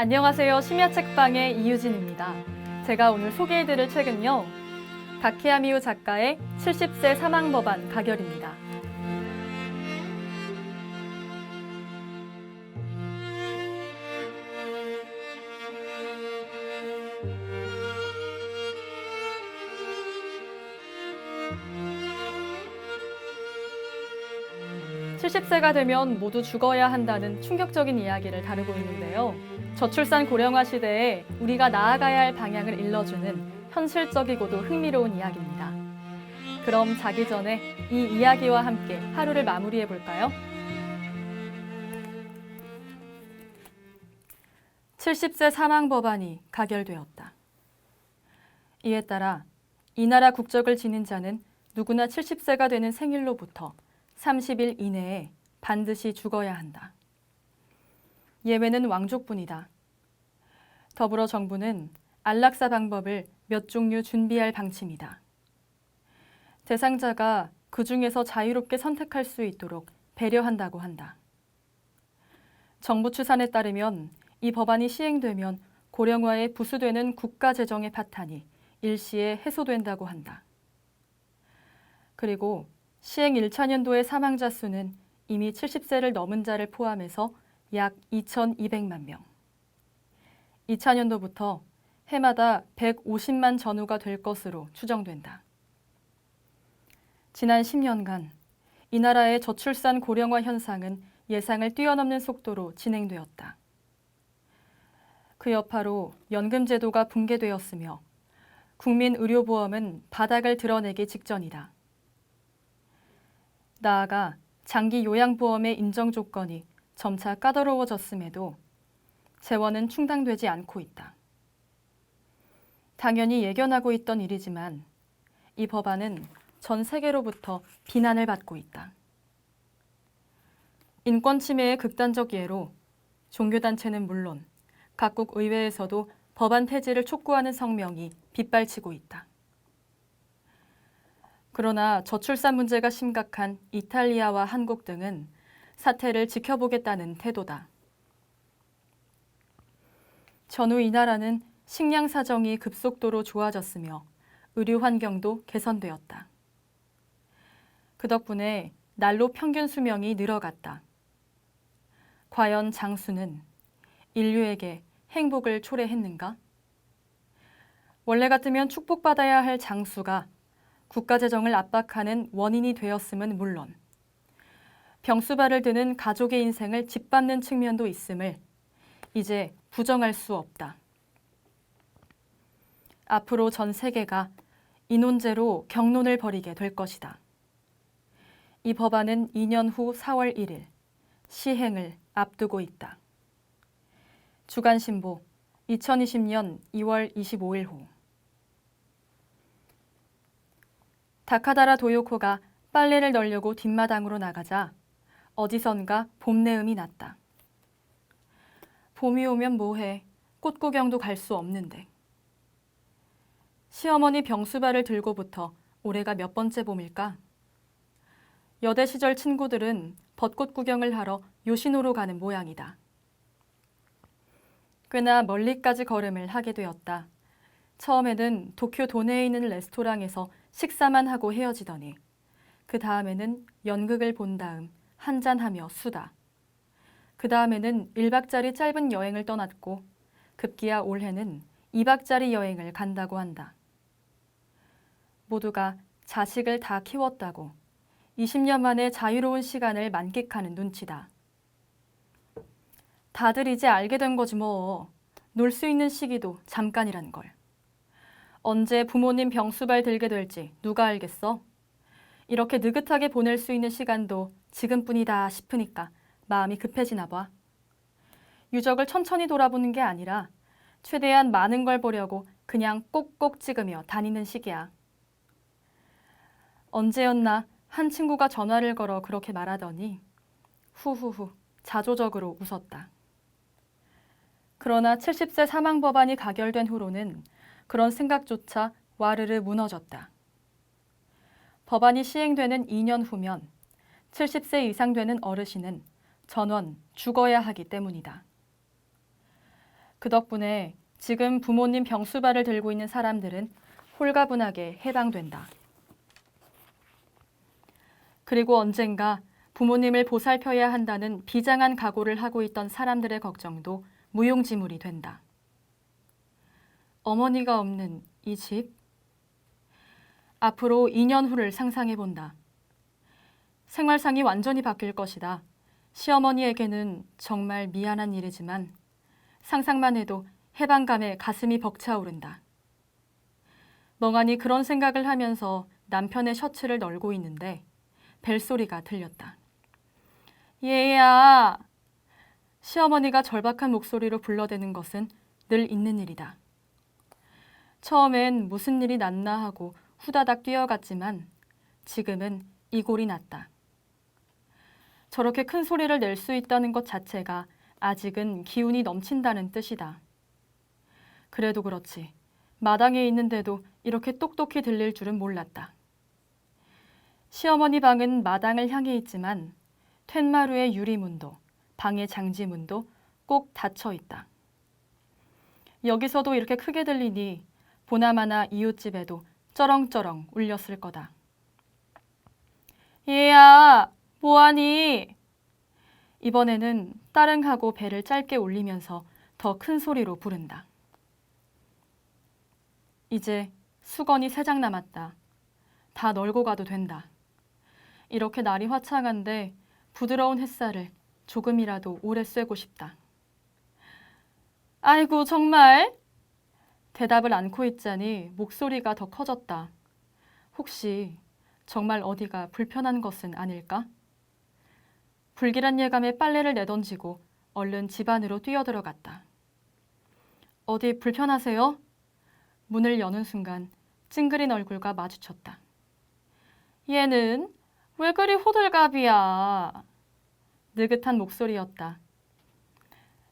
안녕하세요. 심야책방의 이유진입니다. 제가 오늘 소개해드릴 책은요. 다키야미우 작가의 70세 사망법안 가결입니다. (70세가) 되면 모두 죽어야 한다는 충격적인 이야기를 다루고 있는데요. 저출산 고령화 시대에 우리가 나아가야 할 방향을 일러주는 현실적이고도 흥미로운 이야기입니다. 그럼 자기 전에 이 이야기와 함께 하루를 마무리해 볼까요? 70세 사망 법안이 가결되었다. 이에 따라 이 나라 국적을 지닌 자는 누구나 70세가 되는 생일로부터 30일 이내에 반드시 죽어야 한다. 예외는 왕족뿐이다. 더불어 정부는 안락사 방법을 몇 종류 준비할 방침이다. 대상자가 그 중에서 자유롭게 선택할 수 있도록 배려한다고 한다. 정부 추산에 따르면 이 법안이 시행되면 고령화에 부수되는 국가 재정의 파탄이 일시에 해소된다고 한다. 그리고 시행 1차년도의 사망자 수는 이미 70세를 넘은 자를 포함해서 약 2,200만 명. 2차년도부터 해마다 150만 전후가 될 것으로 추정된다. 지난 10년간 이 나라의 저출산 고령화 현상은 예상을 뛰어넘는 속도로 진행되었다. 그 여파로 연금 제도가 붕괴되었으며 국민 의료보험은 바닥을 드러내기 직전이다. 나아가 장기 요양보험의 인정 조건이 점차 까다로워졌음에도 재원은 충당되지 않고 있다. 당연히 예견하고 있던 일이지만 이 법안은 전 세계로부터 비난을 받고 있다. 인권 침해의 극단적 예로 종교단체는 물론 각국 의회에서도 법안 폐지를 촉구하는 성명이 빗발치고 있다. 그러나 저출산 문제가 심각한 이탈리아와 한국 등은 사태를 지켜보겠다는 태도다. 전후 이 나라는 식량 사정이 급속도로 좋아졌으며 의료 환경도 개선되었다. 그 덕분에 날로 평균 수명이 늘어갔다. 과연 장수는 인류에게 행복을 초래했는가? 원래 같으면 축복받아야 할 장수가 국가 재정을 압박하는 원인이 되었음은 물론 병수발을 드는 가족의 인생을 짓밟는 측면도 있음을 이제 부정할 수 없다. 앞으로 전 세계가 이 논제로 격론을 벌이게 될 것이다. 이 법안은 2년 후 4월 1일 시행을 앞두고 있다. 주간신보 2020년 2월 25일호. 다카다라 도요코가 빨래를 널려고 뒷마당으로 나가자 어디선가 봄내음이 났다. 봄이 오면 뭐해? 꽃구경도 갈 수 없는데. 시어머니 병수발을 들고부터 올해가 몇 번째 봄일까? 여대 시절 친구들은 벚꽃 구경을 하러 요시노로 가는 모양이다. 꽤나 멀리까지 걸음을 하게 되었다. 처음에는 도쿄 도내에 있는 레스토랑에서 식사만 하고 헤어지더니 그 다음에는 연극을 본 다음 한잔하며 수다. 그 다음에는 1박짜리 짧은 여행을 떠났고 급기야 올해는 2박짜리 여행을 간다고 한다. 모두가 자식을 다 키웠다고 20년 만에 자유로운 시간을 만끽하는 눈치다. 다들 이제 알게 된 거지 뭐. 놀 수 있는 시기도 잠깐이란 걸. 언제 부모님 병수발 들게 될지 누가 알겠어? 이렇게 느긋하게 보낼 수 있는 시간도 지금뿐이다 싶으니까 마음이 급해지나 봐. 유적을 천천히 돌아보는 게 아니라 최대한 많은 걸 보려고 그냥 꼭꼭 찍으며 다니는 시기야. 언제였나 한 친구가 전화를 걸어 그렇게 말하더니 후후후 자조적으로 웃었다. 그러나 70세 사망 법안이 가결된 후로는 그런 생각조차 와르르 무너졌다. 법안이 시행되는 2년 후면 70세 이상 되는 어르신은 전원 죽어야 하기 때문이다. 그 덕분에 지금 부모님 병수발을 들고 있는 사람들은 홀가분하게 해방된다. 그리고 언젠가 부모님을 보살펴야 한다는 비장한 각오를 하고 있던 사람들의 걱정도 무용지물이 된다. 어머니가 없는 이 집? 앞으로 2년 후를 상상해 본다. 생활상이 완전히 바뀔 것이다. 시어머니에게는 정말 미안한 일이지만 상상만 해도 해방감에 가슴이 벅차오른다. 멍하니 그런 생각을 하면서 남편의 셔츠를 널고 있는데 벨소리가 들렸다. 얘야! 시어머니가 절박한 목소리로 불러대는 것은 늘 있는 일이다. 처음엔 무슨 일이 났나 하고 후다닥 뛰어갔지만 지금은 이골이 났다. 저렇게 큰 소리를 낼 수 있다는 것 자체가 아직은 기운이 넘친다는 뜻이다. 그래도 그렇지. 마당에 있는데도 이렇게 똑똑히 들릴 줄은 몰랐다. 시어머니 방은 마당을 향해 있지만 툇마루의 유리문도 방의 장지문도 꼭 닫혀 있다. 여기서도 이렇게 크게 들리니 보나마나 이웃집에도 쩌렁쩌렁 울렸을 거다. 얘야, 뭐하니? 이번에는 따릉하고 배를 짧게 올리면서 더 큰 소리로 부른다. 이제 수건이 3장 남았다. 다 널고 가도 된다. 이렇게 날이 화창한데 부드러운 햇살을 조금이라도 오래 쐬고 싶다. 아이고, 정말? 대답을 않고 있자니 목소리가 더 커졌다. 혹시 정말 어디가 불편한 것은 아닐까? 불길한 예감에 빨래를 내던지고 얼른 집 안으로 뛰어들어갔다. 어디 불편하세요? 문을 여는 순간 찡그린 얼굴과 마주쳤다. 얘는 왜 그리 호들갑이야? 느긋한 목소리였다.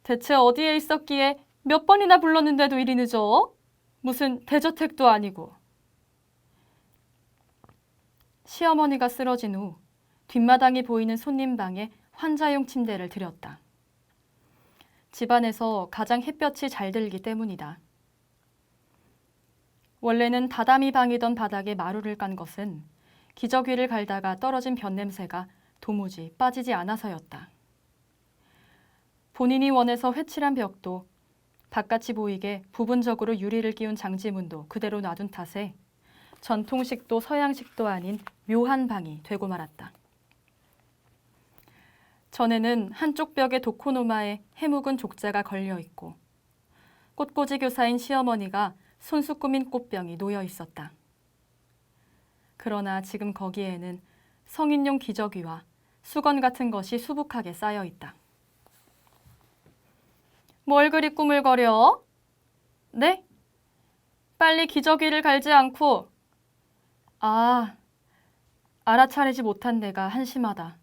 대체 어디에 있었기에 몇 번이나 불렀는데도 이리 늦어? 무슨 대저택도 아니고. 시어머니가 쓰러진 후 뒷마당이 보이는 손님방에 환자용 침대를 들였다. 집안에서 가장 햇볕이 잘 들기 때문이다. 원래는 다다미 방이던 바닥에 마루를 깐 것은 기저귀를 갈다가 떨어진 변냄새가 도무지 빠지지 않아서였다. 본인이 원해서 회칠한 벽도 바깥이 보이게 부분적으로 유리를 끼운 장지문도 그대로 놔둔 탓에 전통식도 서양식도 아닌 묘한 방이 되고 말았다. 전에는 한쪽 벽에 도코노마에 해묵은 족자가 걸려 있고 꽃꽂이 교사인 시어머니가 손수 꾸민 꽃병이 놓여 있었다. 그러나 지금 거기에는 성인용 기저귀와 수건 같은 것이 수북하게 쌓여 있다. 뭘 그리 꾸물거려? 네? 빨리 기저귀를 갈지 않고. 알아차리지 못한 내가 한심하다.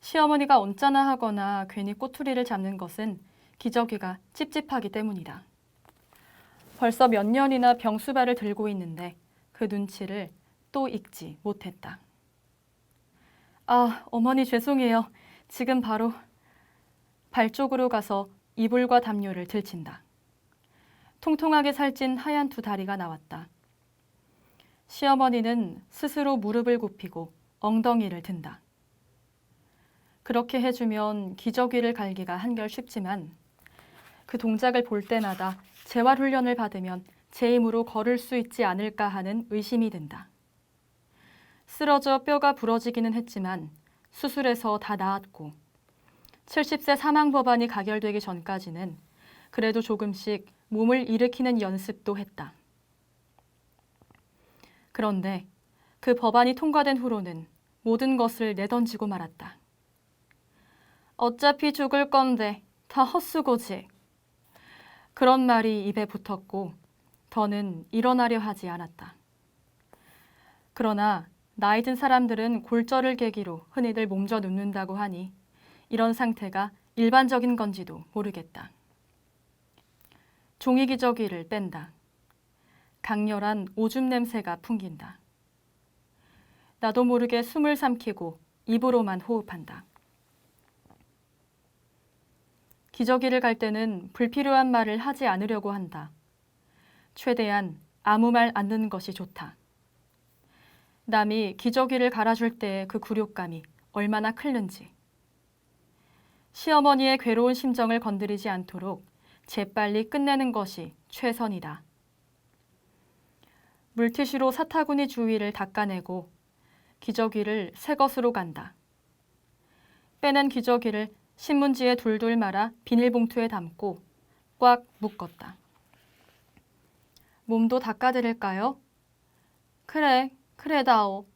시어머니가 언짢아 하거나 괜히 꼬투리를 잡는 것은 기저귀가 찝찝하기 때문이다. 벌써 몇 년이나 병수발을 들고 있는데 그 눈치를 또 읽지 못했다. 어머니 죄송해요. 지금 바로. 발 쪽으로 가서 이불과 담요를 들친다. 통통하게 살찐 하얀 2 다리가 나왔다. 시어머니는 스스로 무릎을 굽히고 엉덩이를 든다. 그렇게 해주면 기저귀를 갈기가 한결 쉽지만 그 동작을 볼 때마다 재활훈련을 받으면 제 힘으로 걸을 수 있지 않을까 하는 의심이 든다. 쓰러져 뼈가 부러지기는 했지만 수술해서 다 나았고 70세 사망 법안이 가결되기 전까지는 그래도 조금씩 몸을 일으키는 연습도 했다. 그런데 그 법안이 통과된 후로는 모든 것을 내던지고 말았다. 어차피 죽을 건데 다 헛수고지. 그런 말이 입에 붙었고 더는 일어나려 하지 않았다. 그러나 나이 든 사람들은 골절을 계기로 흔히들 몸져 눕는다고 하니 이런 상태가 일반적인 건지도 모르겠다. 종이 기저귀를 뺀다. 강렬한 오줌 냄새가 풍긴다. 나도 모르게 숨을 삼키고 입으로만 호흡한다. 기저귀를 갈 때는 불필요한 말을 하지 않으려고 한다. 최대한 아무 말 안 듣는 것이 좋다. 남이 기저귀를 갈아줄 때의 그 굴욕감이 얼마나 클는지. 시어머니의 괴로운 심정을 건드리지 않도록 재빨리 끝내는 것이 최선이다. 물티슈로 사타구니 주위를 닦아내고 기저귀를 새 것으로 간다. 빼낸 기저귀를 신문지에 둘둘 말아 비닐봉투에 담고 꽉 묶었다. 몸도 닦아드릴까요? 그래다오.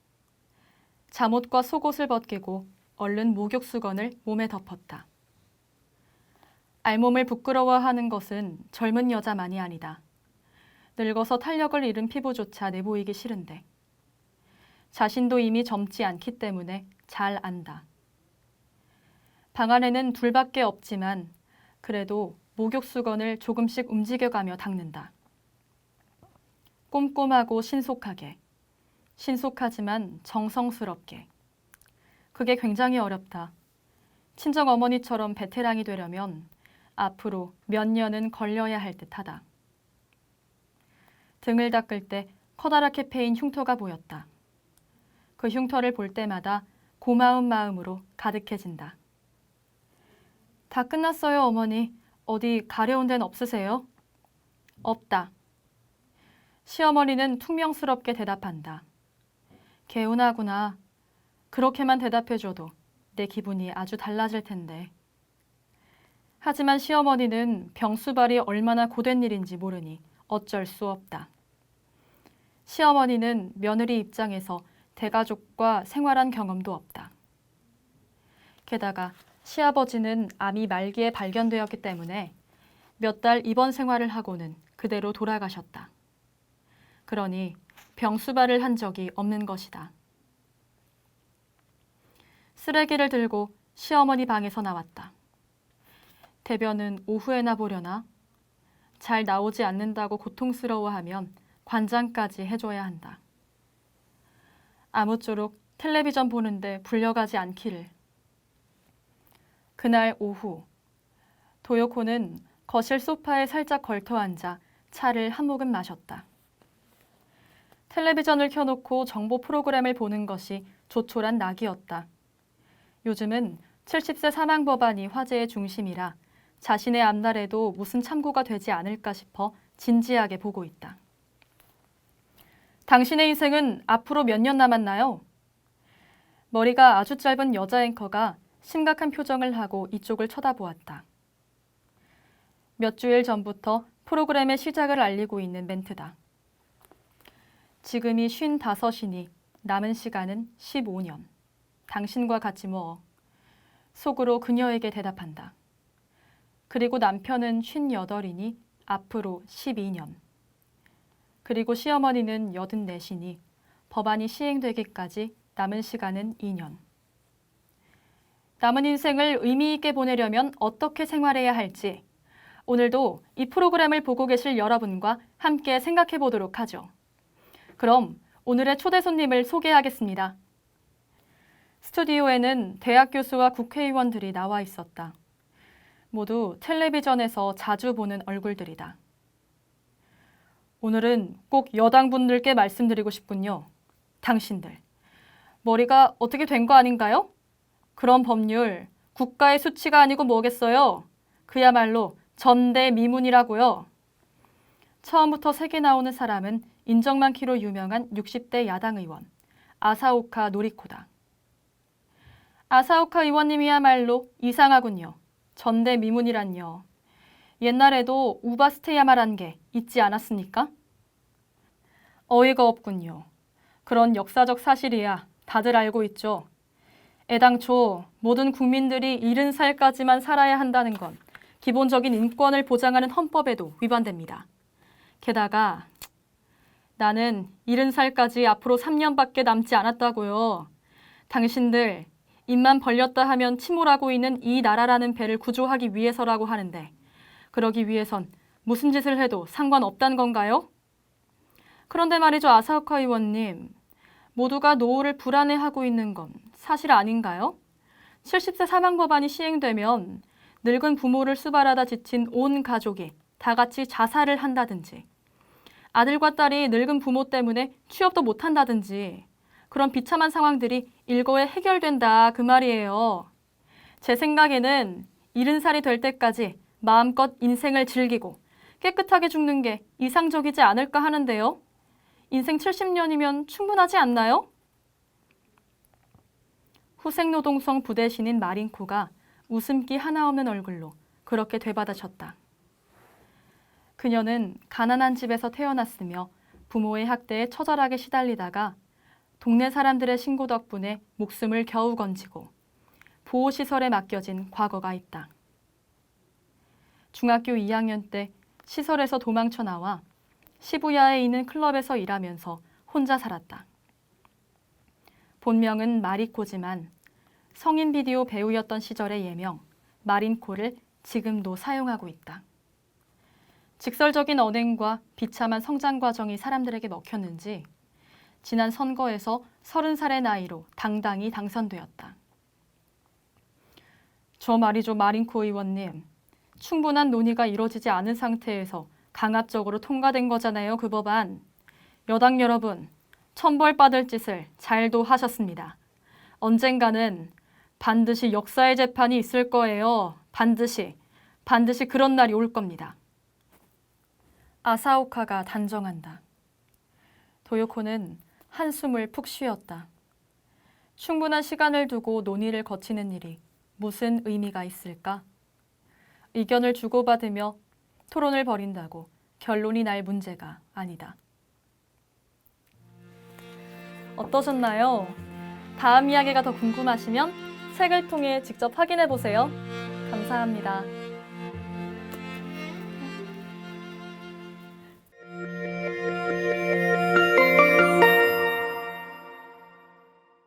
잠옷과 속옷을 벗기고 얼른 목욕수건을 몸에 덮었다. 알몸을 부끄러워하는 것은 젊은 여자만이 아니다. 늙어서 탄력을 잃은 피부조차 내보이기 싫은데. 자신도 이미 젊지 않기 때문에 잘 안다. 방 안에는 둘밖에 없지만 그래도 목욕수건을 조금씩 움직여가며 닦는다. 꼼꼼하고 신속하게, 신속하지만 정성스럽게. 그게 굉장히 어렵다. 친정어머니처럼 베테랑이 되려면 앞으로 몇 년은 걸려야 할 듯하다. 등을 닦을 때 커다랗게 패인 흉터가 보였다. 그 흉터를 볼 때마다 고마운 마음으로 가득해진다. 다 끝났어요, 어머니. 어디 가려운 데는 없으세요? 없다. 시어머니는 퉁명스럽게 대답한다. 개운하구나. 그렇게만 대답해줘도 내 기분이 아주 달라질 텐데. 하지만 시어머니는 병수발이 얼마나 고된 일인지 모르니 어쩔 수 없다. 시어머니는 며느리 입장에서 대가족과 생활한 경험도 없다. 게다가 시아버지는 암이 말기에 발견되었기 때문에 몇 달 입원 생활을 하고는 그대로 돌아가셨다. 그러니 병수발을 한 적이 없는 것이다. 쓰레기를 들고 시어머니 방에서 나왔다. 대변은 오후에나 보려나? 잘 나오지 않는다고 고통스러워하면 관장까지 해줘야 한다. 아무쪼록 텔레비전 보는데 불려가지 않기를. 그날 오후, 도요코는 거실 소파에 살짝 걸터앉아 차를 한 모금 마셨다. 텔레비전을 켜놓고 정보 프로그램을 보는 것이 조촐한 낙이었다. 요즘은 70세 사망 법안이 화제의 중심이라 자신의 앞날에도 무슨 참고가 되지 않을까 싶어 진지하게 보고 있다. 당신의 인생은 앞으로 몇 년 남았나요? 머리가 아주 짧은 여자 앵커가 심각한 표정을 하고 이쪽을 쳐다보았다. 몇 주일 전부터 프로그램의 시작을 알리고 있는 멘트다. 지금이 55이니 남은 시간은 15년. 당신과 같이 뭐. 속으로 그녀에게 대답한다. 그리고 남편은 58이니 앞으로 12년. 그리고 시어머니는 84이니 법안이 시행되기까지 남은 시간은 2년. 남은 인생을 의미 있게 보내려면 어떻게 생활해야 할지 오늘도 이 프로그램을 보고 계실 여러분과 함께 생각해 보도록 하죠. 그럼 오늘의 초대 손님을 소개하겠습니다. 스튜디오에는 대학 교수와 국회의원들이 나와 있었다. 모두 텔레비전에서 자주 보는 얼굴들이다. 오늘은 꼭 여당분들께 말씀드리고 싶군요. 당신들, 머리가 어떻게 된 거 아닌가요? 그런 법률, 국가의 수치가 아니고 뭐겠어요? 그야말로 전대미문이라고요. 처음부터 색이 나오는 사람은 인정 많기로 유명한 60대 야당 의원, 아사오카 노리코다. 아사오카 의원님이야말로 이상하군요. 전대미문이란요. 옛날에도 우바스테야마란 게 있지 않았습니까? 어이가 없군요. 그런 역사적 사실이야 다들 알고 있죠. 애당초 모든 국민들이 70살까지만 살아야 한다는 건 기본적인 인권을 보장하는 헌법에도 위반됩니다. 게다가 나는 70살까지 앞으로 3년밖에 남지 않았다고요. 당신들 입만 벌렸다 하면 침몰하고 있는 이 나라라는 배를 구조하기 위해서라고 하는데 그러기 위해선 무슨 짓을 해도 상관없다는 건가요? 그런데 말이죠, 아사오카 의원님. 모두가 노후를 불안해하고 있는 건 사실 아닌가요? 70세 사망 법안이 시행되면 늙은 부모를 수발하다 지친 온 가족이 다 같이 자살을 한다든지, 아들과 딸이 늙은 부모 때문에 취업도 못한다든지, 그런 비참한 상황들이 일거에 해결된다 그 말이에요. 제 생각에는 70살이 될 때까지 마음껏 인생을 즐기고 깨끗하게 죽는 게 이상적이지 않을까 하는데요. 인생 70년이면 충분하지 않나요? 후생노동성 부대신인 마린코가 웃음기 하나 없는 얼굴로 그렇게 되받아쳤다. 그녀는 가난한 집에서 태어났으며 부모의 학대에 처절하게 시달리다가 동네 사람들의 신고 덕분에 목숨을 겨우 건지고 보호시설에 맡겨진 과거가 있다. 중학교 2학년 때 시설에서 도망쳐 나와 시부야에 있는 클럽에서 일하면서 혼자 살았다. 본명은 마리코지만 성인 비디오 배우였던 시절의 예명 마린코를 지금도 사용하고 있다. 직설적인 언행과 비참한 성장 과정이 사람들에게 먹혔는지 지난 선거에서 30살의 나이로 당당히 당선되었다. 저 말이죠, 마린코 의원님. 충분한 논의가 이루어지지 않은 상태에서 강압적으로 통과된 거잖아요, 그 법안. 여당 여러분, 천벌받을 짓을 잘도 하셨습니다. 언젠가는 반드시 역사의 재판이 있을 거예요. 반드시 그런 날이 올 겁니다. 아사오카가 단정한다. 도요코는 한숨을 푹 쉬었다. 충분한 시간을 두고 논의를 거치는 일이 무슨 의미가 있을까? 의견을 주고받으며 토론을 벌인다고 결론이 날 문제가 아니다. 어떠셨나요? 다음 이야기가 더 궁금하시면 책을 통해 직접 확인해 보세요. 감사합니다.